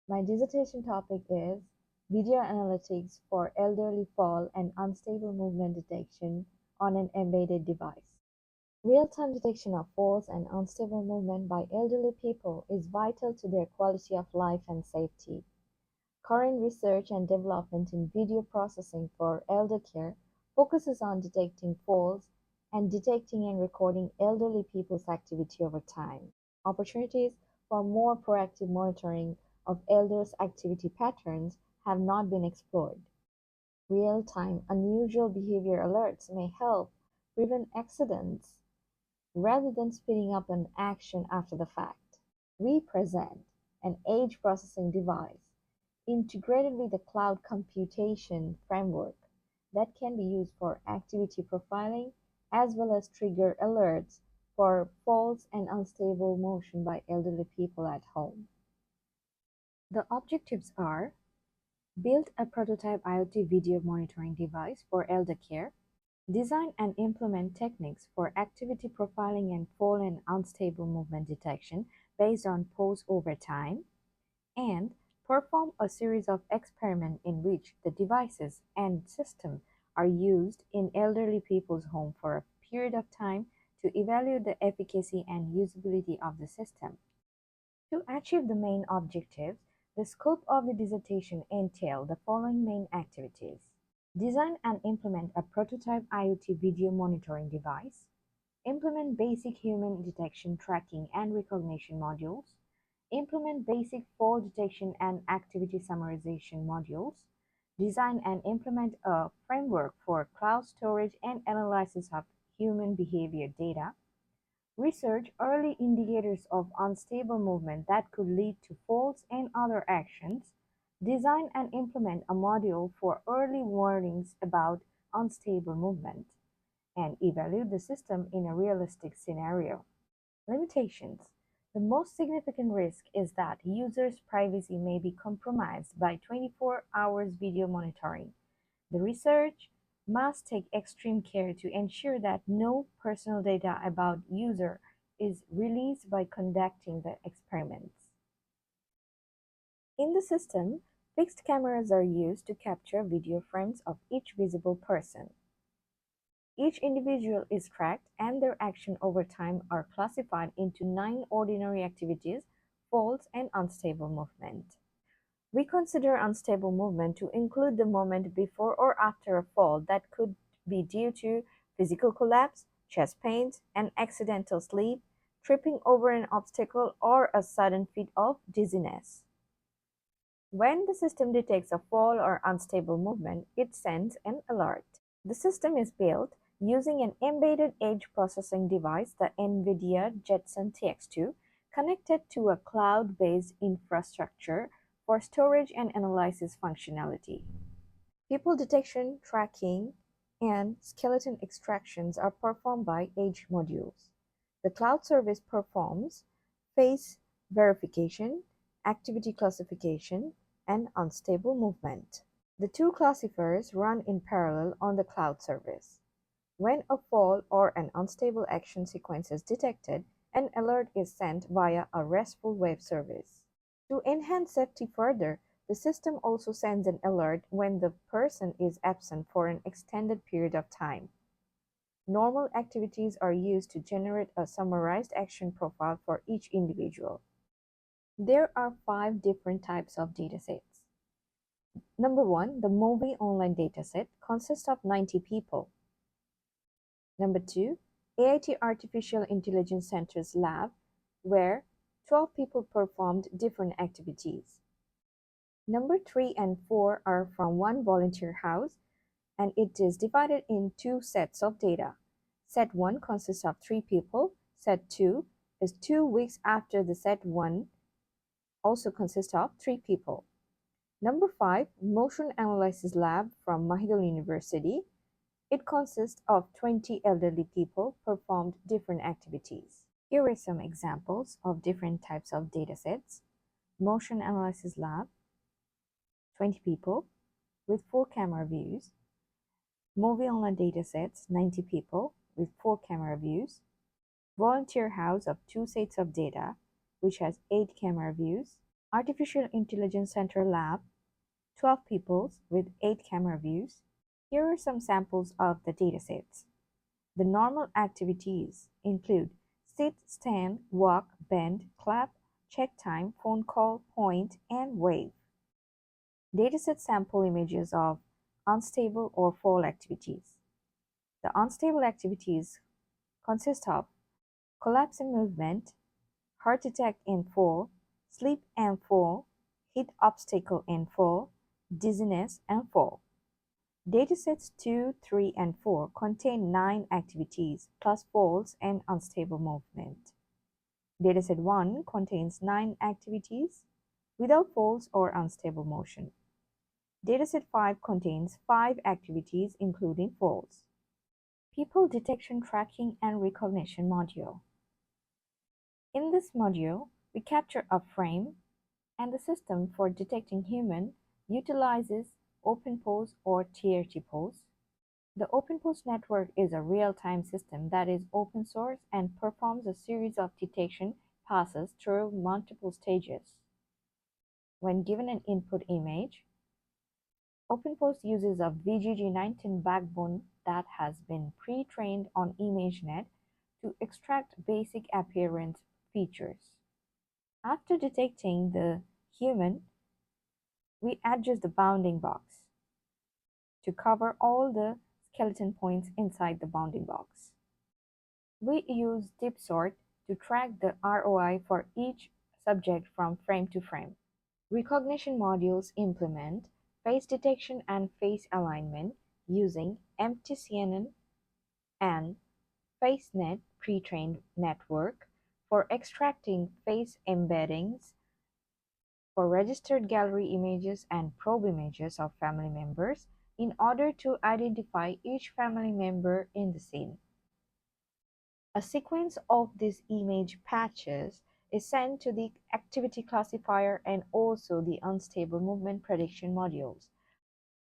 My dissertation topic is Video Analytics for Elderly Fall and Unstable Movement Detection on an Embedded Device. Real-time detection of falls and unstable movement by elderly people is vital to their quality of life and safety. Current research and development in video processing for elder care focuses on detecting falls and detecting and recording elderly people's activity over time. Opportunities for more proactive monitoring of elders' activity patterns have not been explored. Real-time unusual behavior alerts may help prevent accidents rather than speeding up an action after the fact. We present an age processing device integrated with a cloud computation framework that can be used for activity profiling as well as trigger alerts for falls and unstable motion by elderly people at home. The objectives are build a prototype IoT video monitoring device for elder care, design and implement techniques for activity profiling and fall and unstable movement detection based on pose over time, and perform a series of experiments in which the devices and system are used in elderly people's home for a period of time to evaluate the efficacy and usability of the system. To achieve the main objectives, the scope of the dissertation entailed the following main activities. Design and implement a prototype IoT video monitoring device. Implement basic human detection, tracking, and recognition modules. Implement basic fall detection and activity summarization modules. Design and implement a framework for cloud storage and analysis of human behavior data. Research early indicators of unstable movement that could lead to falls and other actions. Design and implement a module for early warnings about unstable movement, and evaluate the system in a realistic scenario. Limitations. The most significant risk is that users' privacy may be compromised by 24 hours video monitoring. The research must take extreme care to ensure that no personal data about user is released by conducting the experiments. In the system, fixed cameras are used to capture video frames of each visible person. Each individual is tracked and their action over time are classified into 9 ordinary activities, falls, and unstable movement. We consider unstable movement to include the moment before or after a fall that could be due to physical collapse, chest pains, an accidental sleep, tripping over an obstacle, or a sudden fit of dizziness. When the system detects a fall or unstable movement, it sends an alert. The system is built using an embedded edge processing device, the NVIDIA Jetson TX2, connected to a cloud-based infrastructure for storage and analysis functionality. People detection, tracking, and skeleton extractions are performed by edge modules. The cloud service performs face verification, activity classification, and unstable movement. The two classifiers run in parallel on the cloud service. When a fall or an unstable action sequence is detected, an alert is sent via a RESTful web service. To enhance safety further, the system also sends an alert when the person is absent for an extended period of time. Normal activities are used to generate a summarized action profile for each individual. There are 5 different types of datasets. Number 1, the Movie Online dataset consists of 90 people. Number 2, AIT Artificial Intelligence Center's lab, where 12 people performed different activities. Number 3 and 4 are from one volunteer house, and it is divided in 2 sets of data. Set 1 consists of 3 people. Set 2 is 2 weeks after the set 1 also consists of 3 people. Number 5, Motion Analysis Lab from Mahidol University. It consists of 20 elderly people performed different activities. Here are some examples of different types of datasets. Motion Analysis Lab, 20 people with 4 camera views. Movie Online datasets, 90 people with 4 camera views. Volunteer House of 2 sets of data, which has 8 camera views. Artificial Intelligence Center Lab, 12 pupils with 8 camera views. Here are some samples of the datasets. The normal activities include sit, stand, walk, bend, clap, check time, phone call, point, and wave. Dataset sample images of unstable or fall activities. The unstable activities consist of collapse and movement, heart attack and fall, sleep and fall, hit obstacle and fall, dizziness and fall. Datasets 2, 3, and 4 contain 9 activities plus falls and unstable movement. Dataset 1 contains 9 activities without falls or unstable motion. Dataset 5 contains 5 activities including falls. People Detection Tracking and Recognition Module. In this module, we capture a frame, and the system for detecting human utilizes OpenPose or TRT-Pose. The OpenPose network is a real-time system that is open source and performs a series of detection passes through multiple stages. When given an input image, OpenPose uses a VGG19 backbone that has been pre-trained on ImageNet to extract basic appearance features. After detecting the human, we adjust the bounding box to cover all the skeleton points inside the bounding box. We use DeepSort to track the ROI for each subject from frame to frame. Recognition modules implement face detection and face alignment using MTCNN and FaceNet pre-trained network for extracting face embeddings for registered gallery images and probe images of family members in order to identify each family member in the scene. A sequence of these image patches is sent to the activity classifier and also the unstable movement prediction modules.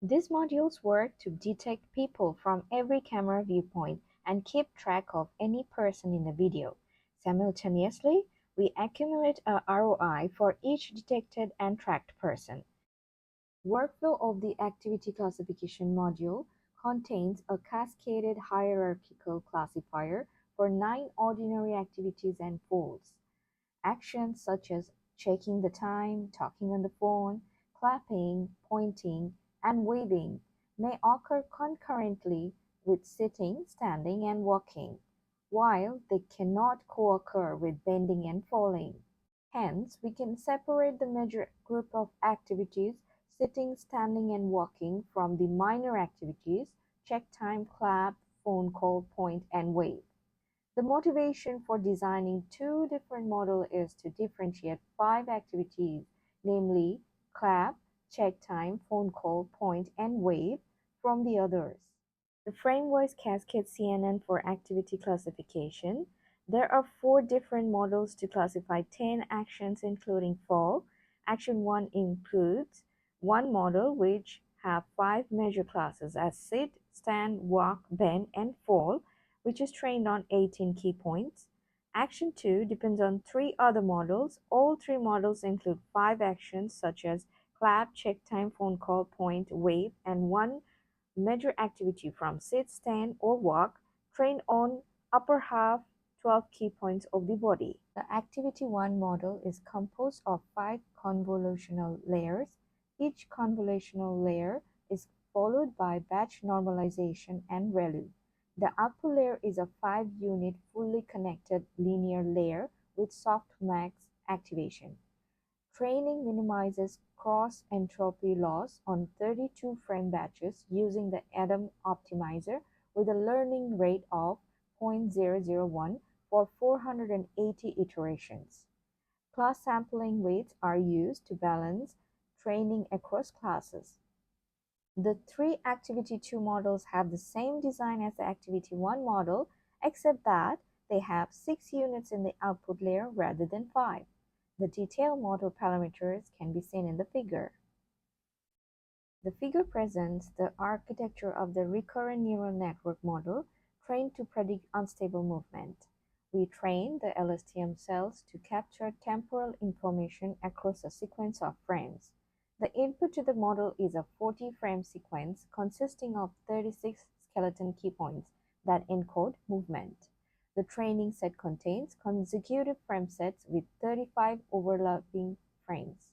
These modules work to detect people from every camera viewpoint and keep track of any person in the video. Simultaneously, we accumulate a ROI for each detected and tracked person. Workflow of the activity classification module contains a cascaded hierarchical classifier for 9 ordinary activities and falls. Actions such as checking the time, talking on the phone, clapping, pointing, and waving may occur concurrently with sitting, standing, and walking, while they cannot co-occur with bending and falling. Hence, we can separate the major group of activities, sitting, standing, and walking, from the minor activities, check time, clap, phone call, point, and wave. The motivation for designing 2 different models is to differentiate 5 activities, namely clap, check time, phone call, point, and wave, from the others. The FrameWise Cascade CNN for activity classification. There are 4 different models to classify 10 actions including fall. Action 1 includes 1 model which have 5 major classes as sit, stand, walk, bend, and fall, which is trained on 18 key points. Action 2 depends on 3 other models. All 3 models include 5 actions such as clap, check time, phone call, point, wave, and 1 major activity from sit, stand, or walk, trained on upper half 12 key points of the body. The Activity 1 model is composed of 5 convolutional layers. Each convolutional layer is followed by batch normalization and ReLU. The output layer is a 5-unit fully connected linear layer with softmax activation. Training minimizes cross-entropy loss on 32 frame batches using the Adam optimizer with a learning rate of 0.001 for 480 iterations. Class sampling weights are used to balance training across classes. The 3 Activity 2 models have the same design as the Activity 1 model, except that they have 6 units in the output layer rather than 5. The detailed model parameters can be seen in the figure. The figure presents the architecture of the recurrent neural network model trained to predict unstable movement. We train the LSTM cells to capture temporal information across a sequence of frames. The input to the model is a 40-frame sequence consisting of 36 skeleton key points that encode movement. The training set contains consecutive frame sets with 35 overlapping frames.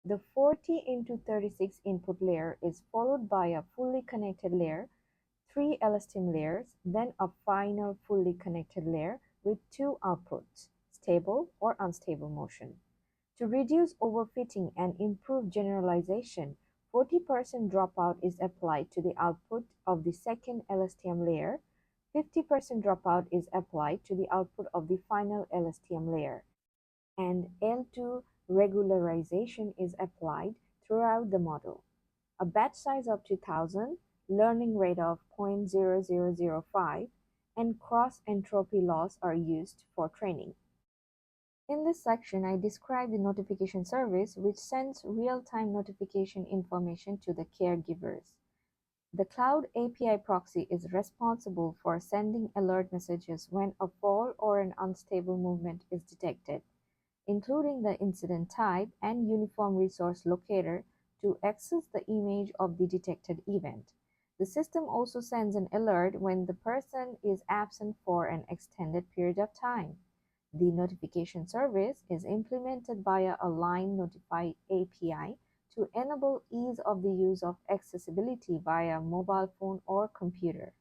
The 40 into 36 input layer is followed by a fully connected layer, 3 LSTM layers, then a final fully connected layer with 2 outputs, stable or unstable motion. To reduce overfitting and improve generalization, 40% dropout is applied to the output of the second LSTM layer, 50% dropout is applied to the output of the final LSTM layer, and L2 regularization is applied throughout the model. A batch size of 2000, learning rate of 0.0005, and cross-entropy loss are used for training. In this section, I describe the notification service, which sends real-time notification information to the caregivers. The Cloud API proxy is responsible for sending alert messages when a fall or an unstable movement is detected, including the incident type and uniform resource locator to access the image of the detected event. The system also sends an alert when the person is absent for an extended period of time. The notification service is implemented via a Line Notify API to enable ease of the use of accessibility via mobile phone or computer.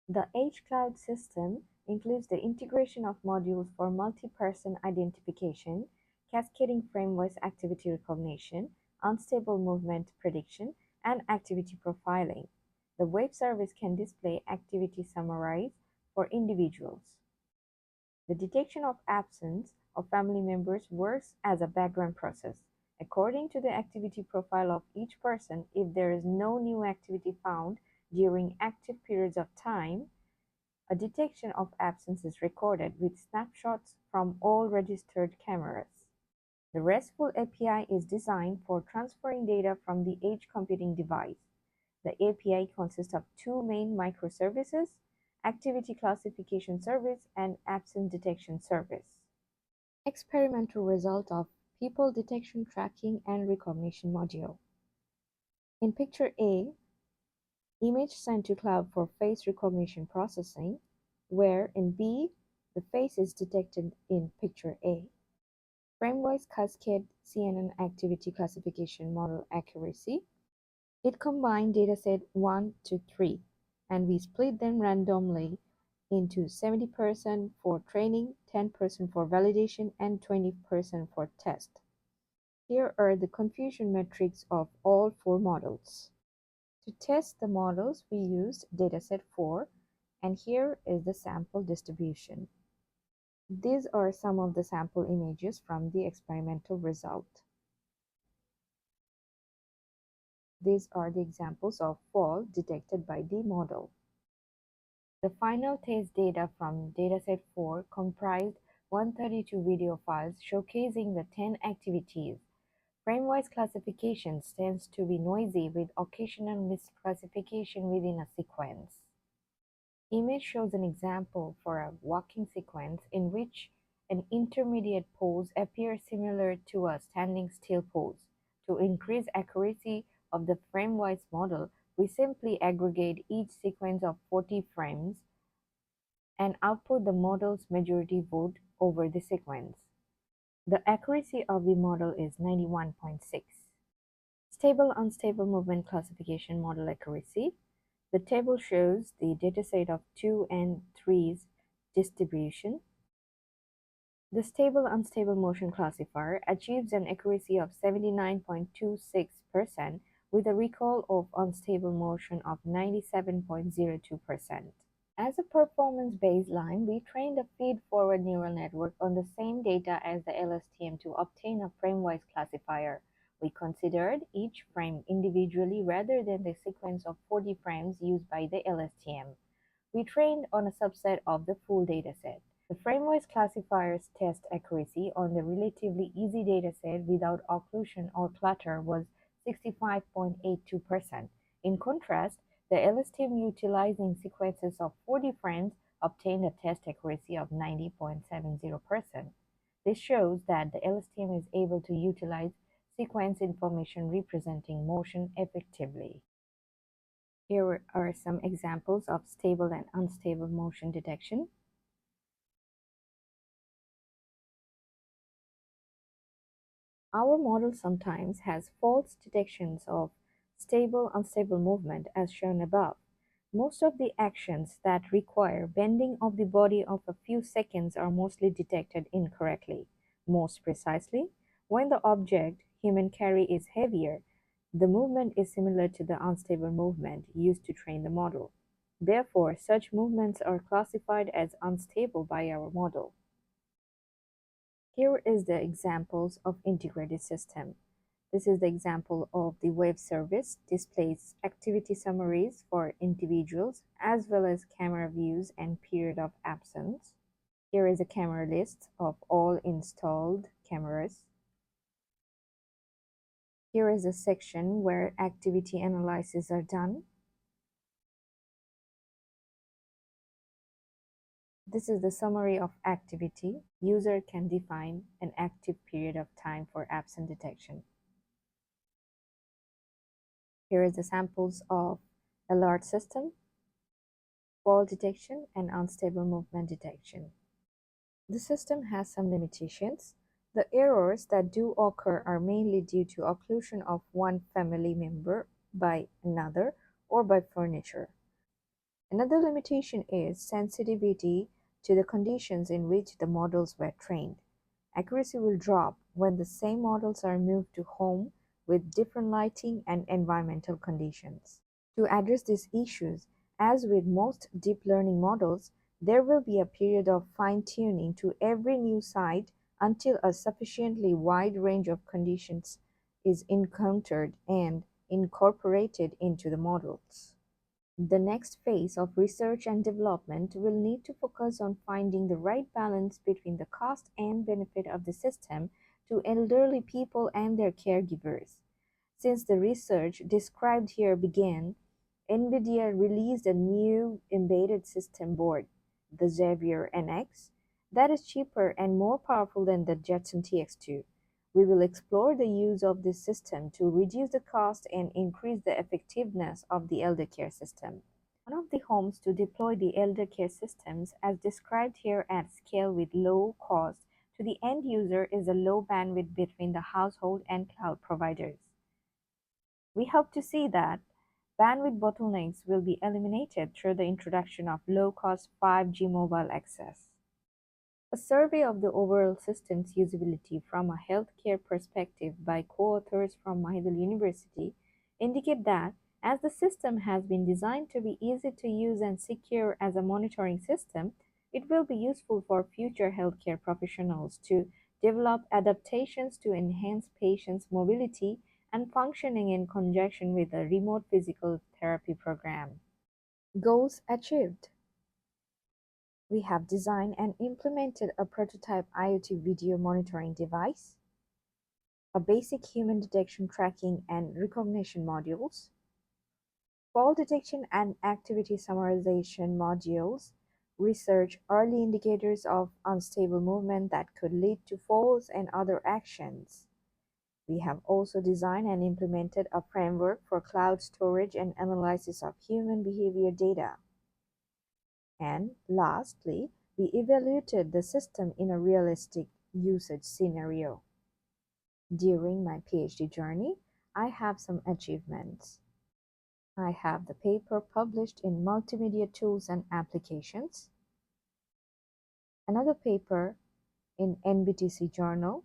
The H-Cloud system includes the integration of modules for multi-person identification, cascading frame voice activity recognition, unstable movement prediction, and activity profiling. The web service can display activity summaries for individuals. The detection of absence of family members works as a background process. According to the activity profile of each person, if there is no new activity found during active periods of time, a detection of absence is recorded with snapshots from all registered cameras. The RESTful API is designed for transferring data from the edge computing device. The API consists of two main microservices: Activity Classification Service and Absence Detection Service. Experimental result of People Detection Tracking and Recognition Module. In picture A, image sent to cloud for face recognition processing, where in B, the face is detected in picture A. FrameWise Cascade CNN Activity Classification Model Accuracy. It combined dataset 1 to 3, and we split them randomly into 70% for training, 10% for validation, and 20% for test. Here are the confusion metrics of all 4 models. To test the models, we used dataset 4, and here is the sample distribution. These are some of the sample images from the experimental result. These are the examples of fall detected by the model. The final test data from dataset 4 comprised 132 video files showcasing the 10 activities. FrameWise classification tends to be noisy with occasional misclassification within a sequence. Image shows an example for a walking sequence in which an intermediate pose appears similar to a standing still pose. To increase accuracy of the FrameWise model, we simply aggregate each sequence of 40 frames and output the model's majority vote over the sequence. The accuracy of the model is 91.6. Stable-unstable movement classification model accuracy. The table shows the dataset of 2 and 3's distribution. The stable-unstable motion classifier achieves an accuracy of 79.26% with a recall of unstable motion of 97.02%. As a performance baseline, we trained a feed-forward neural network on the same data as the LSTM to obtain a frame-wise classifier. We considered each frame individually rather than the sequence of 40 frames used by the LSTM. We trained on a subset of the full dataset. The frame-wise classifier's test accuracy on the relatively easy dataset without occlusion or clutter was 65.82%. In contrast, the LSTM utilizing sequences of 40 frames obtained a test accuracy of 90.70%. This shows that the LSTM is able to utilize sequence information representing motion effectively. Here are some examples of stable and unstable motion detection. Our model sometimes has false detections of stable, unstable movement as shown above. Most of the actions that require bending of the body of a few seconds are mostly detected incorrectly. Most precisely, when the object, human carry, is heavier, the movement is similar to the unstable movement used to train the model. Therefore, such movements are classified as unstable by our model. Here is the examples of integrated system. This is the example of the web service, displays activity summaries for individuals as well as camera views and period of absence. Here is a camera list of all installed cameras. Here is a section where activity analyses are done. This is the summary of activity. User can define an active period of time for absent detection. Here is the samples of alert system, fall detection, and unstable movement detection. The system has some limitations. The errors that do occur are mainly due to occlusion of one family member by another or by furniture. Another limitation is sensitivity to the conditions in which the models were trained. Accuracy will drop when the same models are moved to home with different lighting and environmental conditions. To address these issues, as with most deep learning models, there will be a period of fine-tuning to every new site until a sufficiently wide range of conditions is encountered and incorporated into the models. The next phase of research and development will need to focus on finding the right balance between the cost and benefit of the system to elderly people and their caregivers. Since the research described here began, NVIDIA released a new embedded system board, the Xavier NX, that is cheaper and more powerful than the Jetson TX2. We will explore the use of this system to reduce the cost and increase the effectiveness of the elder care system. One of the homes to deploy the elder care systems, as described here at scale with low cost to the end user, is a low bandwidth between the household and cloud providers. We hope to see that bandwidth bottlenecks will be eliminated through the introduction of low-cost 5G mobile access. A survey of the overall system's usability from a healthcare perspective by co-authors from Mahidol University indicate that as the system has been designed to be easy to use and secure as a monitoring system, it will be useful for future healthcare professionals to develop adaptations to enhance patients' mobility and functioning in conjunction with a remote physical therapy program. Goals achieved. We have designed and implemented a prototype IoT video monitoring device, a basic human detection tracking and recognition modules, fall detection and activity summarization modules, research early indicators of unstable movement that could lead to falls and other actions. We have also designed and implemented a framework for cloud storage and analysis of human behavior data. And lastly, we evaluated the system in a realistic usage scenario. During my PhD journey, I have some achievements. I have the paper published in Multimedia Tools and Applications, another paper in NBTC Journal,